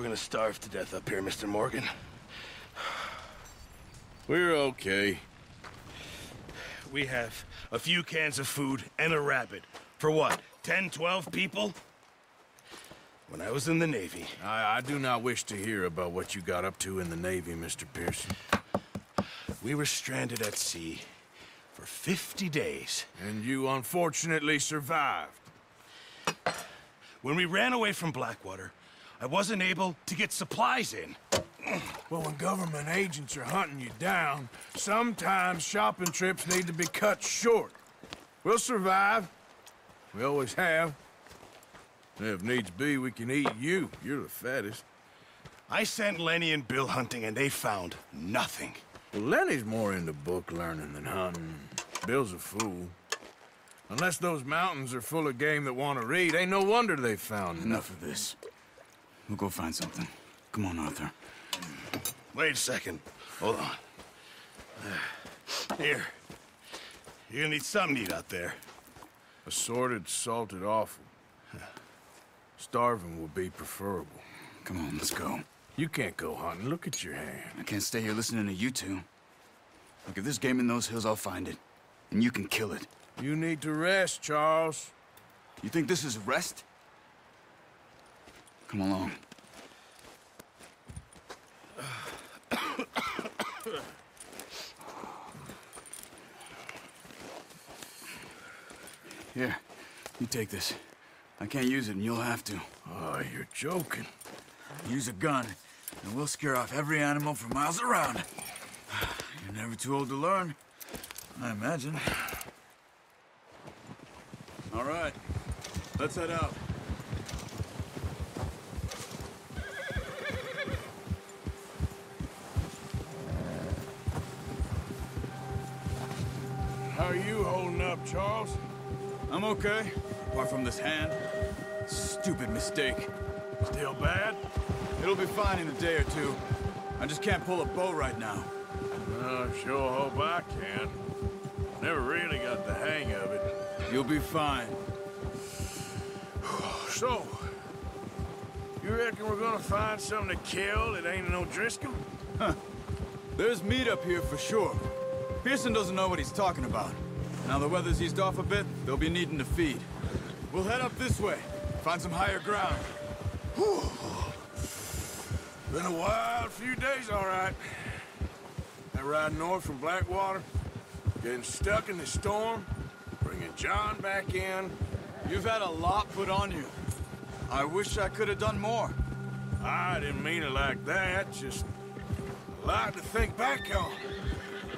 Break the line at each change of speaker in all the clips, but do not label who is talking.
we're gonna starve to death up here, Mr. Morgan.
We're okay.
We have a few cans of food and a rabbit. For what, 10, 12 people? When I was in the Navy...
I do not wish to hear about what you got up to in the Navy, Mr. Pearson.
We were stranded at sea for 50 days.
And you unfortunately survived.
When we ran away from Blackwater, I wasn't able to get supplies in.
Well, when government agents are hunting you down, sometimes shopping trips need to be cut short. We'll survive. We always have. If needs be, we can eat you. You're the fattest.
I sent Lenny and Bill hunting, and they found nothing.
Well, Lenny's more into book learning than hunting. Bill's a fool. Unless those mountains are full of game that want to read, ain't no wonder they found
Enough of this. We'll go find something. Come on, Arthur.
Wait a second. Hold on. Here. You're gonna need something to eat out there.
Assorted, salted offal. Starving would be preferable.
Come on, let's go.
You can't go hunting. Look at your hand.
I can't stay here listening to you two. Look, if there's game in those hills, I'll find it. And you can kill it.
You need to rest, Charles.
You think this is rest? Come along. Here, you take this. I can't use it, and you'll have to.
Oh, you're joking.
Use a gun, and we'll scare off every animal for miles around. You're never too old to learn, I imagine. All right, let's head out.
How are you holding up, Charles?
I'm okay, apart from this hand. Stupid mistake.
Still bad?
It'll be fine in a day or two. I just can't pull a bow right now.
I sure hope I can. Never really got the hang of it.
You'll be fine.
So, you reckon we're gonna find something to kill that ain't no Driscoll?
Huh. There's meat up here for sure. Pearson doesn't know what he's talking about. Now the weather's eased off a bit, they'll be needing to feed. We'll head up this way, find some higher ground.
Whew. Been a wild few days, all right. That ride north from Blackwater, getting stuck in the storm, bringing John back in.
You've had a lot put on you. I wish I could have done more.
I didn't mean it like that, just a lot to think back on.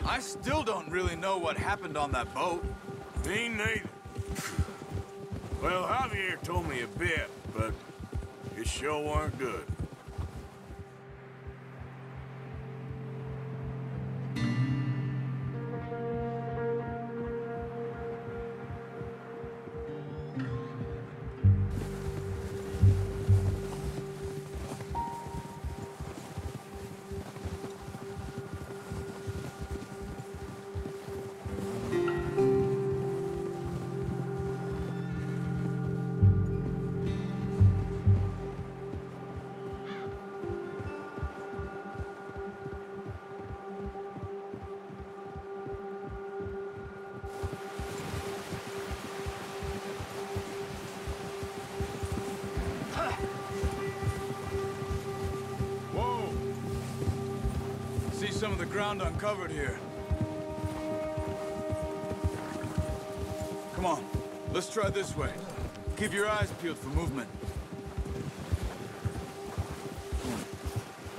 I still don't really know what happened on that boat.
Me neither. Well, Javier told me a bit, but it sure weren't good.
See some of the ground uncovered here. Come on, let's try this way. Keep your eyes peeled for movement.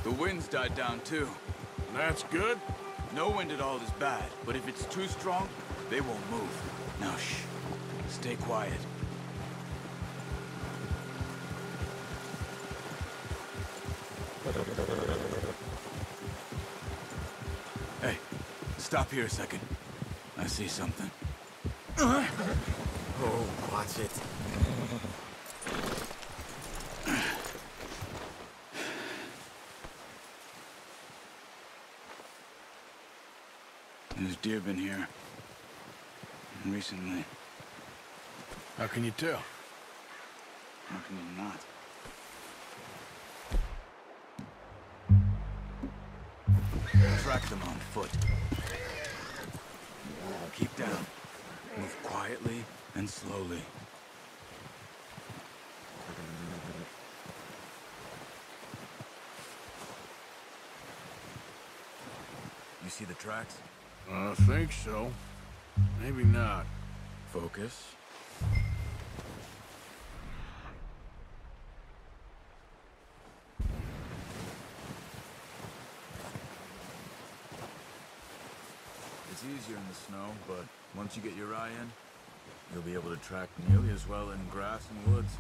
The wind's died down too.
That's good.
No wind at all is bad, but if it's too strong, they won't move. Now shh, stay quiet. Hey, stop here a second. I see something.
Oh, watch it.
There's deer been here. Recently.
How can you tell?
How can you not? Track them on foot. Keep down. Move quietly and slowly. You see the tracks?
I think so. Maybe not.
Focus. It's easier in the snow, but once you get your eye in, you'll be able to track nearly as well in grass and woods.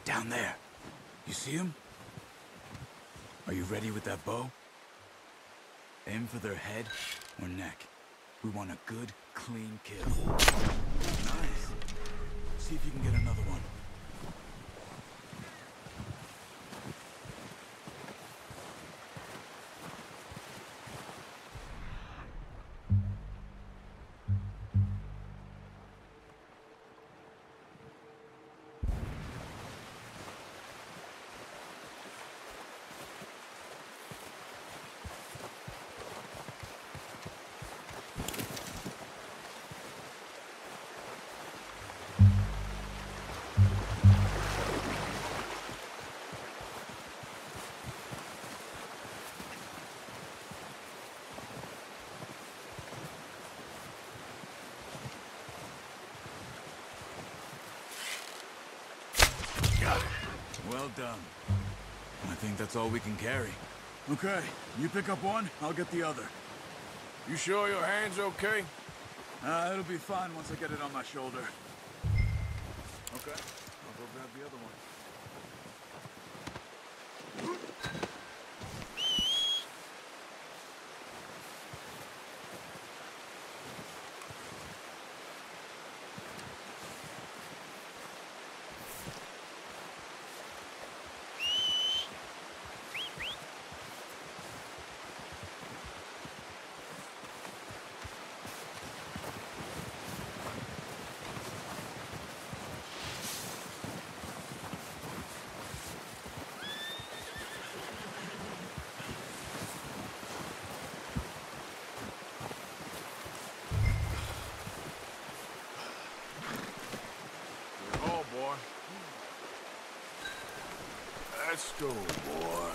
Down there. You see him? Are you ready with that bow? Aim for their head or neck. We want a good, clean kill. Nice. See if you can get another one. Well done. I think that's all we can carry. Okay, you pick up one, I'll get the other.
You sure your hand's okay?
It'll be fine once I get it on my shoulder. Okay, I'll go grab the other one.
Let's go, boy.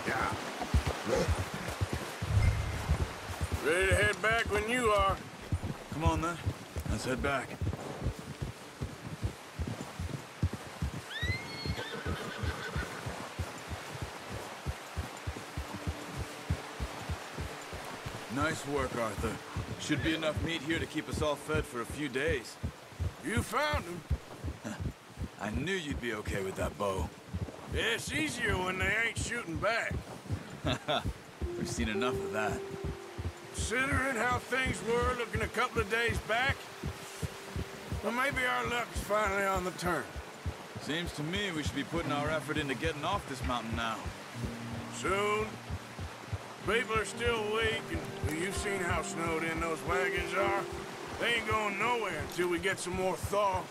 Yeah. Ready to head back when you are.
Come on, then. Let's head back. Nice work, Arthur. Should be enough meat here to keep us all fed for a few days.
You found him.
I knew you'd be okay with that bow.
Yeah, it's easier when they ain't shooting back.
We've seen enough of that.
Considering how things were looking a couple of days back, well, maybe our luck is finally on the turn.
Seems to me we should be putting our effort into getting off this mountain now.
Soon. People are still weak, and you've seen how snowed in those wagons are. They ain't going nowhere until we get some more thaw.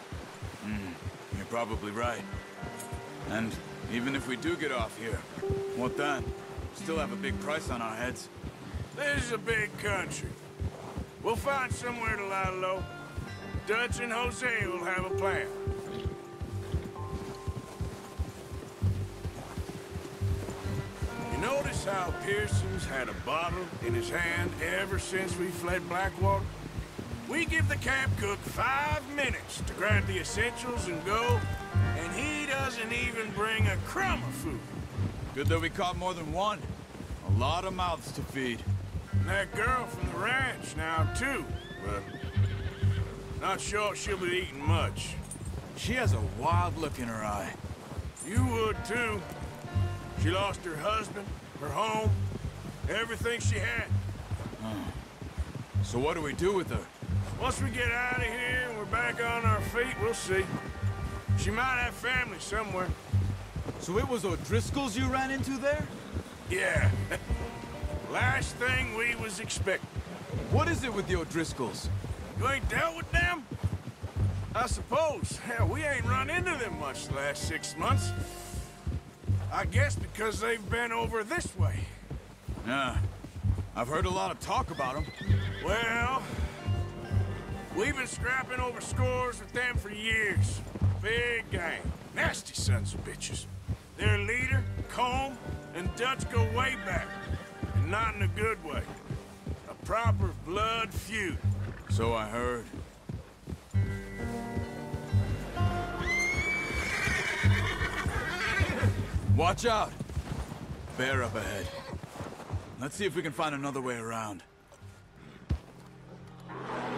You're probably right. And even if we do get off here, what then? Still have a big price on our heads.
This is a big country. We'll find somewhere to lie low. Dutch and Jose will have a plan. You Notice how Pearson's had a bottle in his hand ever since we fled Blackwater? We give the camp cook 5 minutes to grab the essentials and go, and he doesn't even bring a crumb of food.
Good that we caught more than one. A lot of mouths to feed.
And that girl from the ranch now, too, but not sure she'll be eating much.
She has a wild look in her eye.
You would, too. She lost her husband, her home, everything she had.
So what do we do with her?
Once we get out of here and we're back on our feet, we'll see. She might have family somewhere.
So it was O'Driscoll's you ran into there?
Yeah. Last thing we was expecting.
What is it with the O'Driscolls?
You ain't dealt with them? I suppose. Hell, we ain't run into them much the last 6 months. I guess because they've been over this way.
Yeah. I've heard a lot of talk about them.
Well, we've been scrapping over scores with them for years. Big gang. Nasty sons of bitches. Their leader, Combe, and Dutch go way back. And not in a good way. A proper blood feud.
So I heard. Watch out! Bear up ahead. Let's see if we can find another way around.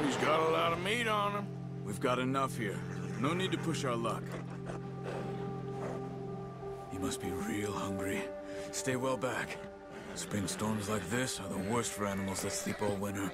He's got a lot of meat on him.
We've got enough here. No need to push our luck. He must be real hungry. Stay well back. Spring storms like this are the worst for animals that sleep all winter.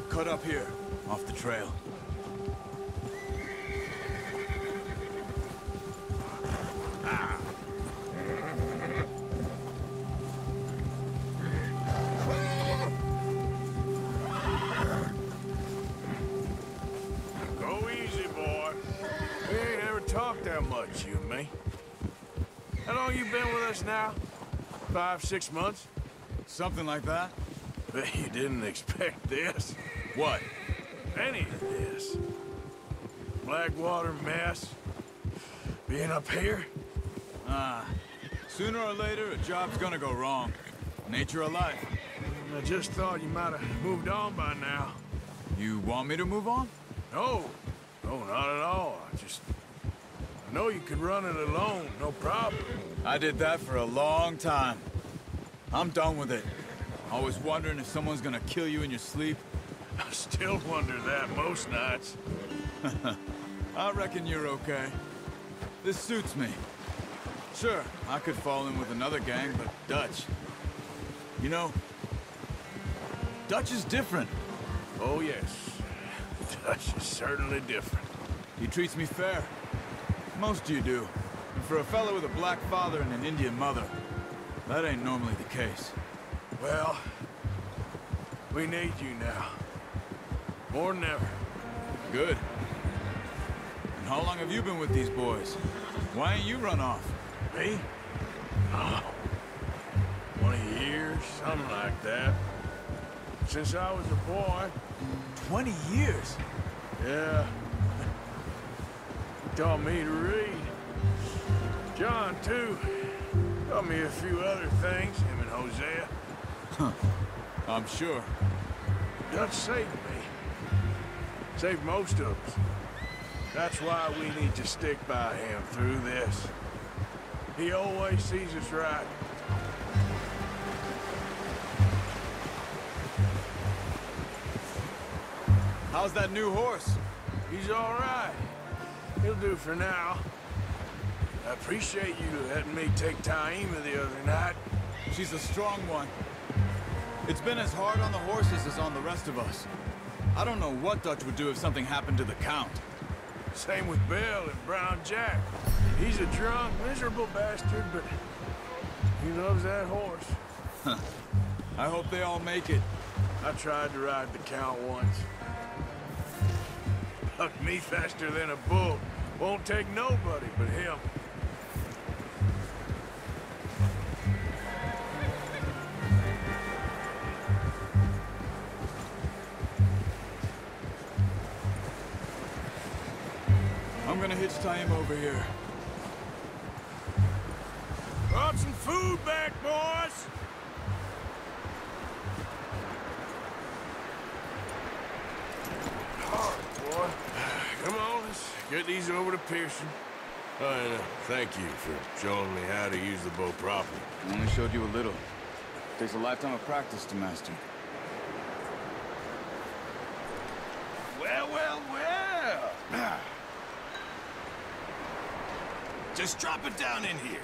Cut up here, off the trail.
Go easy, boy. We ain't ever talked that much, you and me. How long you been with us now? 5, 6 months?
Something like that?
Bet you didn't expect this.
What?
Any of this. Blackwater mess. Being up here?
Sooner or later, a job's gonna go wrong. Nature of life.
I just thought you might have moved on by now.
You want me to move on?
No. No, not at all. I know you could run it alone, no problem.
I did that for a long time. I'm done with it. Always wondering if someone's gonna kill you in your sleep.
I still wonder that most nights.
I reckon you're okay. This suits me. Sure, I could fall in with another gang, but Dutch... You know, Dutch is different.
Oh, yes. Dutch is certainly different.
He treats me fair. Most of you do. And for a fellow with a black father and an Indian mother, that ain't normally the case.
Well, we need you now. More than ever.
Good. And how long have you been with these boys? Why ain't you run off?
Me? Oh, 20 years, something like that. Since I was a boy.
20 years?
Yeah. He taught me to read. John, too. Taught me a few other things, him and Hosea.
Huh. I'm sure.
Dutch saved me. Saved most of us. That's why we need to stick by him through this. He always sees us right.
How's that new horse?
He's all right. He'll do for now. I appreciate you letting me take Taima the other night.
She's a strong one. It's been as hard on the horses as on the rest of us. I don't know what Dutch would do if something happened to the Count.
Same with Bill and Brown Jack. He's a drunk, miserable bastard, but he loves that horse.
I hope they all make it.
I tried to ride the Count once. Bucked me faster than a bull. Won't take nobody but him.
hitch tie him over here.
Brought some food back, boys! Hard, boy. Come on, let's get these over to Pearson. Oh, and thank you for showing me how to use the bow properly.
I only showed you a little. Takes a lifetime of practice to master.
Well, well, well. Just drop it down in here.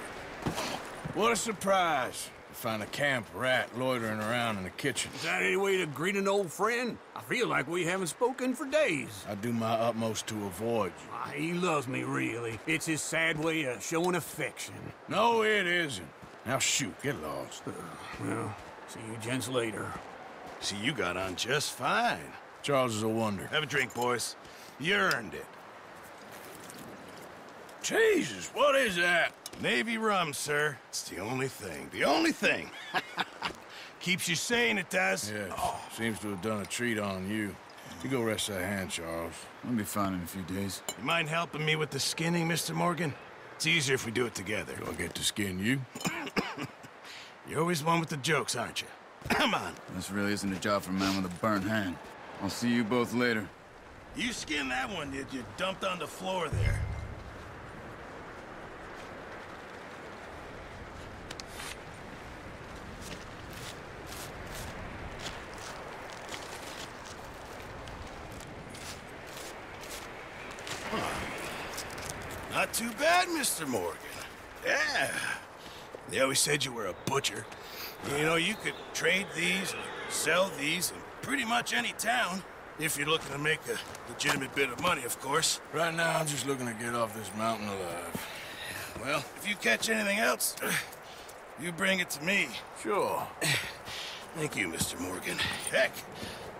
What a surprise to find a camp rat loitering around in the kitchen.
Is that any way to greet an old friend? I feel like we haven't spoken for days.
I do my utmost to avoid you.
He loves me, really. It's his sad way of showing affection.
No, it isn't. Now shoot, get lost.
Well, see you gents later.
See, you got on just fine.
Charles is a wonder.
Have a drink, boys. You earned it.
Jesus, what is that?
Navy rum, sir. It's the only thing. The only thing. Keeps you sane, it does.
Yes, seems to have done a treat on you. You go rest that hand, Charles.
I'll be fine in a few days.
You mind helping me with the skinning, Mr. Morgan? It's easier if we do it together.
Do I get to skin you?
You're always one with the jokes, aren't you? Come on.
This really isn't a job for a man with a burnt hand. I'll see you both later.
You skinned that one, did you? Dumped on the floor there. Not too bad, Mr. Morgan. Yeah. They always said you were a butcher. You know, you could trade these, sell these in pretty much any town. If you're looking to make a legitimate bit of money, of course.
Right now, I'm just looking to get off this mountain alive.
Well, if you catch anything else, you bring it to me.
Sure.
Thank you, Mr. Morgan. Heck,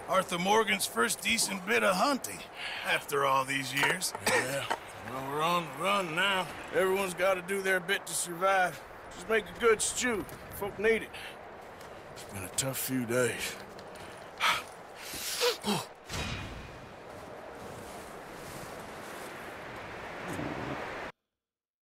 Arthur Morgan's first decent bit of hunting after all these years.
Yeah. Well, we're on the run now. Everyone's got to do their bit to survive. Just make a good stew. Folk need it. It's been a tough few days.